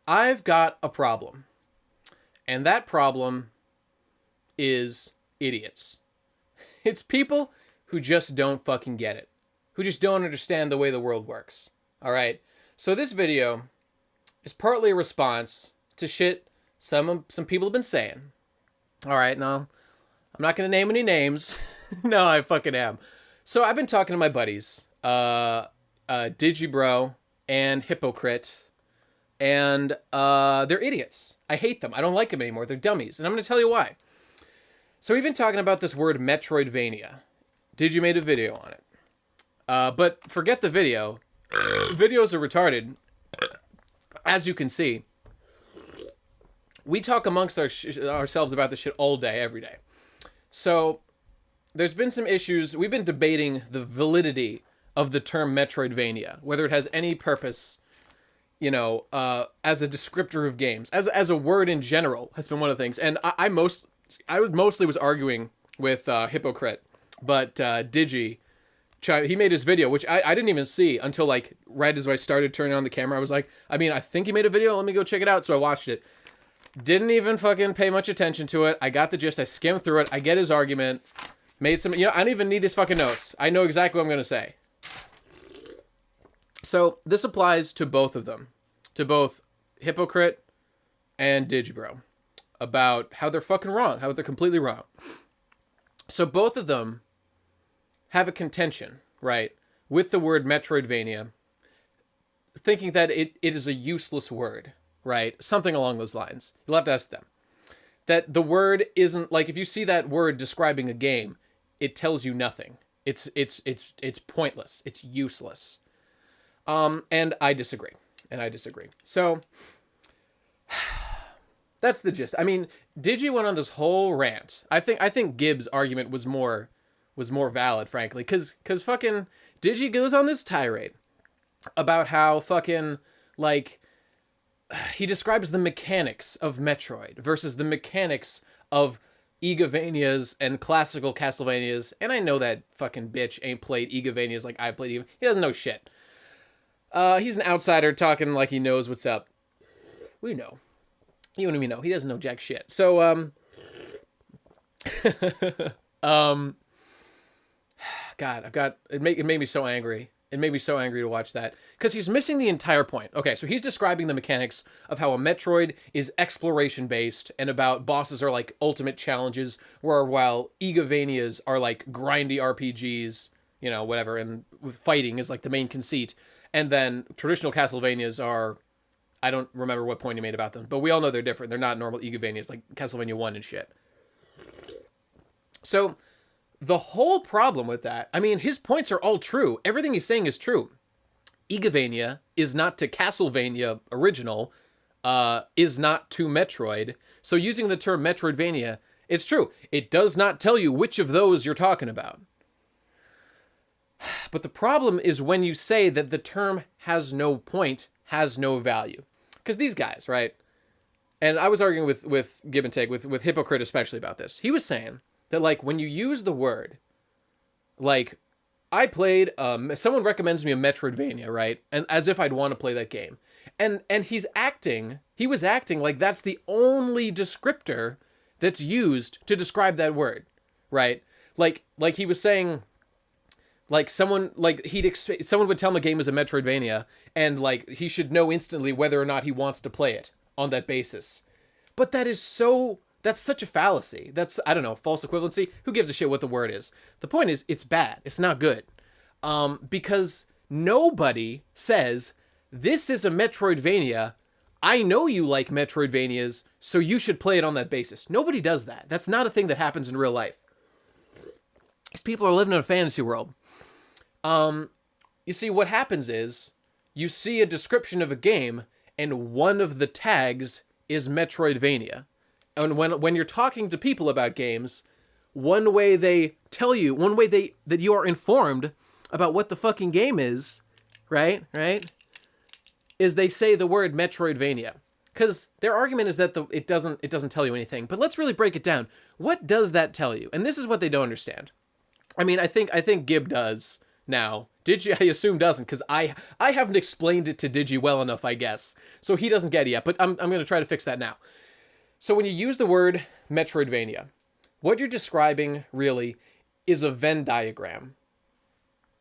I've got a problem. And that problem is idiots. It's people who just don't fucking get it. Who just don't understand the way the world works. Alright? So this video is partly a response to shit some people have been saying. Alright, now, I'm not going to name any names. No, I fucking am. So I've been talking to my buddies, Digibro and Hippocrit, and they're idiots. I hate them. I don't like them anymore. They're dummies, and I'm going to tell you why. So we've been talking about this word Metroidvania. Digi made a video on it. But forget the video. Videos are retarded. As you can see, we talk amongst ourselves about this shit all day, every day. So there's been some issues. We've been debating the validity of the term Metroidvania, whether it has any purpose, you know, as a descriptor of games, as a word in general has been one of the things. And I mostly was arguing with Hippocrit, but Digi, he made his video, which I didn't even see until like right as I started turning on the camera. I was like, I think he made a video. Let me go check it out. So I watched it. Didn't even fucking pay much attention to it. I got the gist. I skimmed through it. I get his argument. Made some, I don't even need these fucking notes. I know exactly what I'm going to say. So this applies to both of them. To both Hippocrit and Digibro. About how they're fucking wrong. How they're completely wrong. So both of them have a contention, right, with the word Metroidvania, thinking that it is a useless word, right? Something along those lines. You'll have to ask them. That the word isn't, like, if you see that word describing a game, it tells you nothing. It's pointless. It's useless. And I disagree. So that's the gist. I mean, Digi went on this whole rant. I think Gibbs' argument was more valid, frankly, because fucking Digi goes on this tirade about how fucking, like, he describes the mechanics of Metroid versus the mechanics of Igavanias and classical Castlevanias, and I know that fucking bitch ain't played Igavanias like I played Igavanias. He doesn't know shit. He's an outsider talking like he knows what's up. We know. You and me know. He doesn't know jack shit. So, God, it made me so angry. It made me so angry to watch that. Because he's missing the entire point. Okay, so he's describing the mechanics of how a Metroid is exploration-based and about bosses are like ultimate challenges, while Igavanias are like grindy RPGs, you know, whatever, and with fighting is like the main conceit. And then traditional Castlevanias are, I don't remember what point he made about them, but we all know they're different. They're not normal Igavanias like Castlevania 1 and shit. So the whole problem with that, I mean, his points are all true. Everything he's saying is true. Igavania is not to Castlevania original, is not to Metroid. So using the term Metroidvania, it's true. It does not tell you which of those you're talking about. But the problem is when you say that the term has no point, has no value. Because these guys, right? And I was arguing with Give and Take, with Hippocrit especially about this. He was saying that, like, when you use the word, like, I played, someone recommends me a Metroidvania, right? And as if I'd want to play that game. And he was acting like that's the only descriptor that's used to describe that word, right? Like he was saying, like, someone would tell him a game is a Metroidvania, and, like, he should know instantly whether or not he wants to play it on that basis. But that's such a fallacy. That's, I don't know, false equivalency. Who gives a shit what the word is? The point is, it's bad. It's not good. Because nobody says, this is a Metroidvania. I know you like Metroidvanias, so you should play it on that basis. Nobody does that. That's not a thing that happens in real life. These people are living in a fantasy world. You see, what happens is, you see a description of a game, and one of the tags is Metroidvania. And when you're talking to people about games, one way they tell you, that you are informed about what the fucking game is, right, is they say the word Metroidvania. Because their argument is that it doesn't tell you anything. But let's really break it down. What does that tell you? And this is what they don't understand. I mean, I think Gib does, now. Digi, I assume, doesn't, because I haven't explained it to Digi well enough, I guess. So he doesn't get it yet, but I'm going to try to fix that now. So when you use the word Metroidvania, what you're describing, really, is a Venn diagram.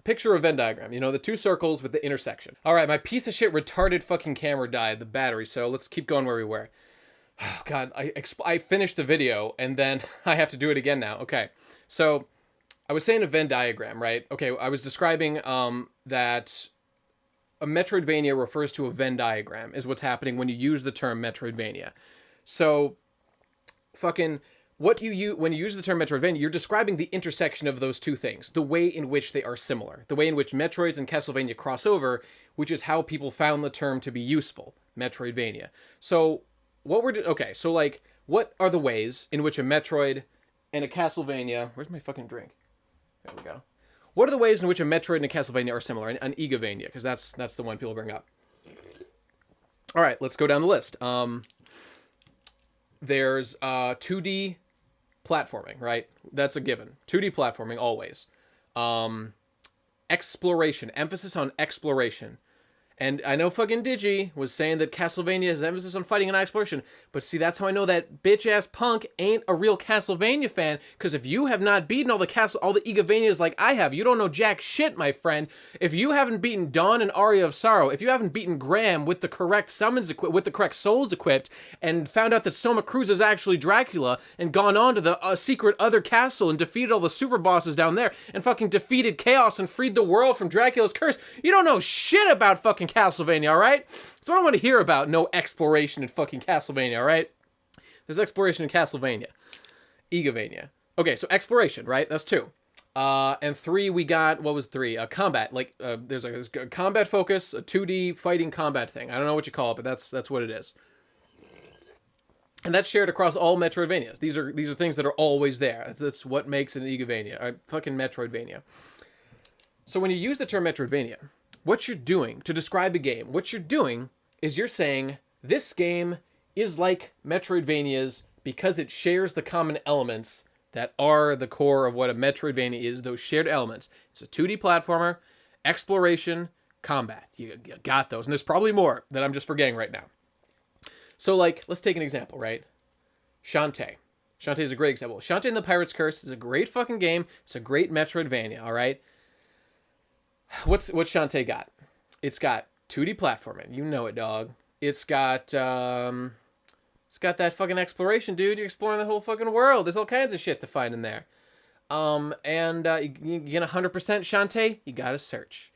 Picture a Venn diagram, you know, the two circles with the intersection. All right, my piece of shit retarded fucking camera died, the battery, so let's keep going where we were. Oh, God, I finished the video, and then I have to do it again now. Okay, so I was saying a Venn diagram, right? Okay, I was describing that a Metroidvania refers to a Venn diagram, is what's happening when you use the term Metroidvania. So, fucking... when you use the term Metroidvania, you're describing the intersection of those two things, the way in which they are similar, the way in which Metroids and Castlevania cross over, which is how people found the term to be useful, Metroidvania. So, so like, what are the ways in which a Metroid and a Castlevania... Where's my fucking drink? There we go. What are the ways in which a Metroid and a Castlevania are similar? An Igavania, because that's the one people bring up. All right, let's go down the list. There's 2D... platforming, right? That's a given. 2D platforming, always. Exploration. Emphasis on exploration. And I know fucking Digi was saying that Castlevania has emphasis on fighting and exploration, but see, that's how I know that bitch-ass punk ain't a real Castlevania fan, because if you have not beaten all the Igavanias like I have, you don't know jack shit, my friend. If you haven't beaten Dawn and Aria of Sorrow, if you haven't beaten Graham with the correct summons with the correct souls equipped, and found out that Soma Cruz is actually Dracula, and gone on to the secret other castle and defeated all the super bosses down there, and fucking defeated Chaos and freed the world from Dracula's curse, you don't know shit about fucking Castlevania, alright? So I don't want to hear about no exploration in fucking Castlevania, alright? There's exploration in Castlevania. Igavania. Okay, so exploration, right? That's 2. And 3, we got, what was 3? Combat. Like, there's a combat focus, a 2D fighting combat thing. I don't know what you call it, but that's what it is. And that's shared across all Metroidvanias. These are things that are always there. That's what makes an Igavania. Fucking Metroidvania. So when you use the term Metroidvania, what you're doing to describe a game, what you're doing is you're saying this game is like Metroidvanias because it shares the common elements that are the core of what a Metroidvania is, those shared elements. It's a 2D platformer, exploration, combat. You got those. And there's probably more that I'm just forgetting right now. So, like, let's take an example, right? Shantae. Shantae is a great example. Shantae and the Pirate's Curse is a great fucking game. It's a great Metroidvania, all right? What's Shantae got? It's got 2D platforming. You know it, dog. It's got that fucking exploration, dude. You're exploring the whole fucking world. There's all kinds of shit to find in there. You get 100% Shantae, you gotta search.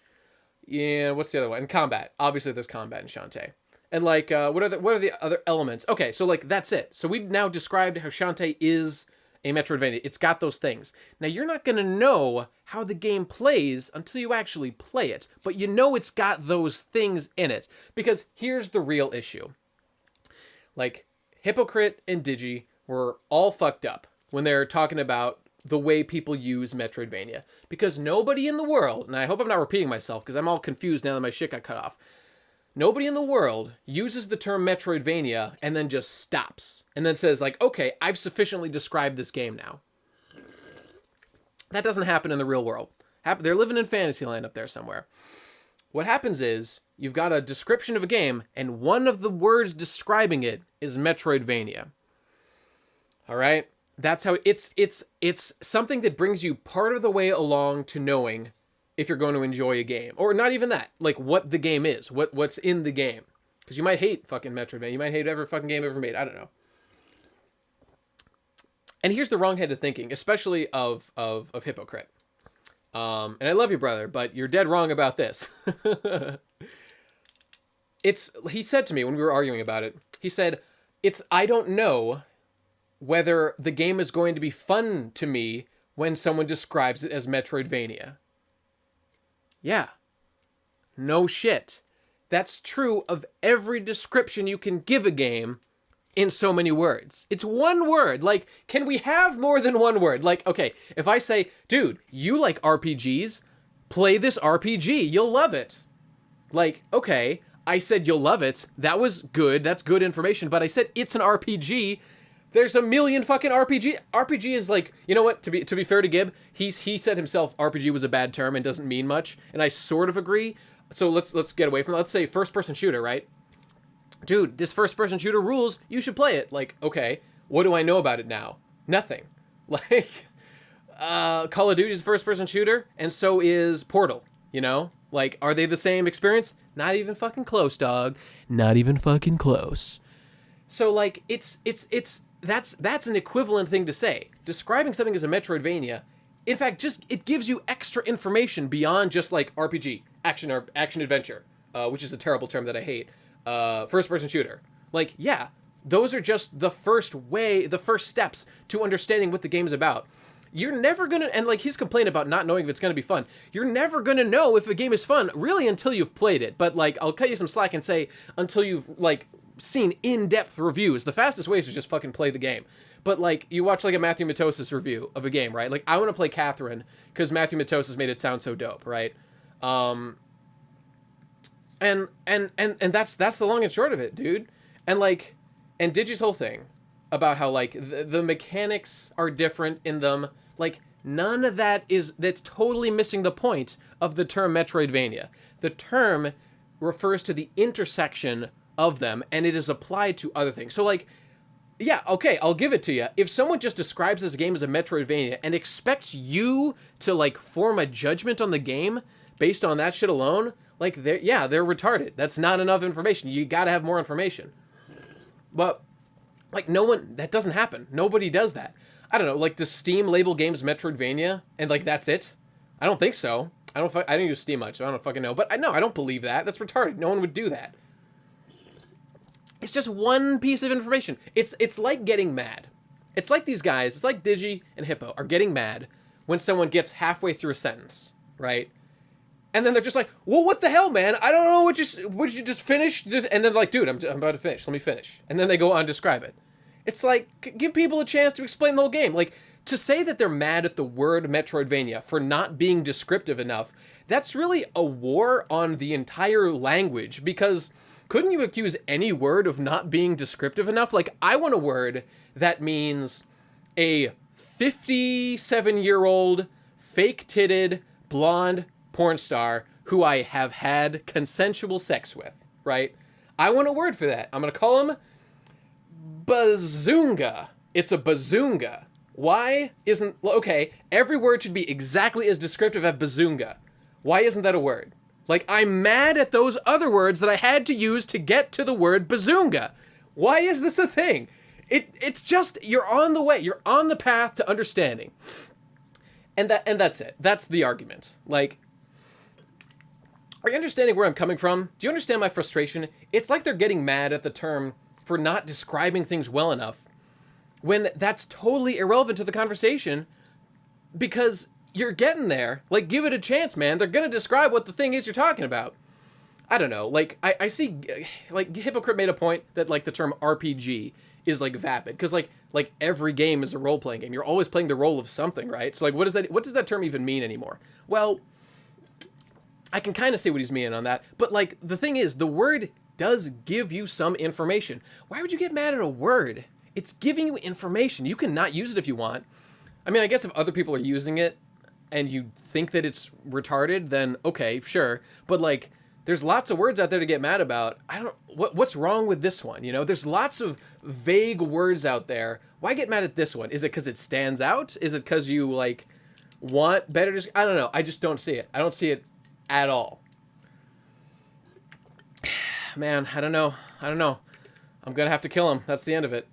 Yeah, what's the other one? And combat. Obviously, there's combat in Shantae. And like, what are the other elements? Okay, so like that's it. So we've now described how Shantae is a Metroidvania. It's got those things. Now, you're not going to know how the game plays until you actually play it, but you know it's got those things in it. Because here's the real issue. Like, Hippocrit and Digi were all fucked up when they're talking about the way people use Metroidvania. Because nobody in the world, and I hope I'm not repeating myself because I'm all confused now that my shit got cut off. Nobody in the world uses the term Metroidvania and then just stops. And then says, like, okay, I've sufficiently described this game now. That doesn't happen in the real world. They're living in Fantasyland up there somewhere. What happens is, you've got a description of a game, and one of the words describing it is Metroidvania. Alright? That's how it's something that brings you part of the way along to knowing if you're going to enjoy a game. Or not even that. Like, what the game is. What's in the game. Because you might hate fucking Metroidvania. You might hate every fucking game ever made. I don't know. And here's the wrong-headed thinking, especially of Hippocrit. And I love you, brother, but you're dead wrong about this. He said to me when we were arguing about it, he said, I don't know whether the game is going to be fun to me when someone describes it as Metroidvania. Yeah. No shit. That's true of every description you can give a game in so many words. It's one word. Like, can we have more than one word? Like, okay, if I say, dude, you like RPGs, play this RPG, you'll love it. Like, okay, I said you'll love it. That was good. That's good information. But I said it's an RPG. There's a million fucking RPG. RPG is like, you know what? To be fair to Gib, he said himself RPG was a bad term and doesn't mean much, and I sort of agree. So let's get away from it. Let's say first person shooter, right? Dude, this first person shooter rules. You should play it. Like, okay, what do I know about it now? Nothing. Like, Call of Duty is a first person shooter, and so is Portal. You know, like, are they the same experience? Not even fucking close, dog. Not even fucking close. So like, that's an equivalent thing to say. Describing something as a Metroidvania, in fact, just it gives you extra information beyond just like RPG, action or action adventure, which is a terrible term that I hate. First person shooter. Like, yeah, those are just the first steps to understanding what the game's about. You're never gonna, and like he's complaining about not knowing if it's gonna be fun. You're never gonna know if a game is fun, really, until you've played it. But like, I'll cut you some slack and say until you've like seen in-depth reviews. The fastest way is to just fucking play the game. But like, you watch like a Matthew Matosis review of a game, right? Like, I want to play Catherine because Matthew Matosis made it sound so dope, right? And that's the long and short of it, dude. And like, and Digi's whole thing about how like the mechanics are different in them. Like, none of that's totally missing the point of the term Metroidvania. The term refers to the intersection of them, and it is applied to other things. So like, yeah, okay, I'll give it to you. If someone just describes this game as a Metroidvania and expects you to like form a judgment on the game based on that shit alone, like, they're retarded. That's not enough information. You gotta have more information. But like, that doesn't happen. Nobody does that. I don't know, like, does Steam label games Metroidvania and like that's it? I don't think so. I don't use Steam much, so I don't fucking know. But I don't believe that. That's retarded. No one would do that. It's just one piece of information. It's like getting mad. It's like these guys, it's like Digi and Hippo are getting mad when someone gets halfway through a sentence, right? And then they're just like, well, what the hell, man? I don't know what you just finished. And then like, dude, I'm about to finish. Let me finish. And then they go on to describe it. It's like, give people a chance to explain the whole game. Like, to say that they're mad at the word Metroidvania for not being descriptive enough, that's really a war on the entire language, because couldn't you accuse any word of not being descriptive enough? Like, I want a word that means a 57-year-old, fake-titted, blonde porn star who I have had consensual sex with, right? I want a word for that. I'm going to call him Bazoonga. It's a bazoonga. Why isn't... Okay, every word should be exactly as descriptive as bazoonga. Why isn't that a word? Like, I'm mad at those other words that I had to use to get to the word bazoonga. Why is this a thing? It's just, you're on the way. You're on the path to understanding. And that's it. That's the argument. Like, are you understanding where I'm coming from? Do you understand my frustration? It's like they're getting mad at the term for not describing things well enough, when that's totally irrelevant to the conversation, because you're getting there. Like, give it a chance, man. They're going to describe what the thing is you're talking about. I don't know. Like, I see, like, Hippocrit made a point that, like, the term RPG is, like, vapid. Because, like every game is a role-playing game. You're always playing the role of something, right? So, like, what does that term even mean anymore? Well, I can kind of see what he's meaning on that. But, like, the thing is, the word does give you some information. Why would you get mad at a word? It's giving you information. You can not use it if you want. I mean, I guess if other people are using it and you think that it's retarded, then okay, sure. But like, there's lots of words out there to get mad about. What's wrong with this one? You know, there's lots of vague words out there. Why get mad at this one? Is it because it stands out? Is it because you like want better? I don't know. I just don't see it. I don't see it at all. Man, I don't know. I'm gonna have to kill him. That's the end of it.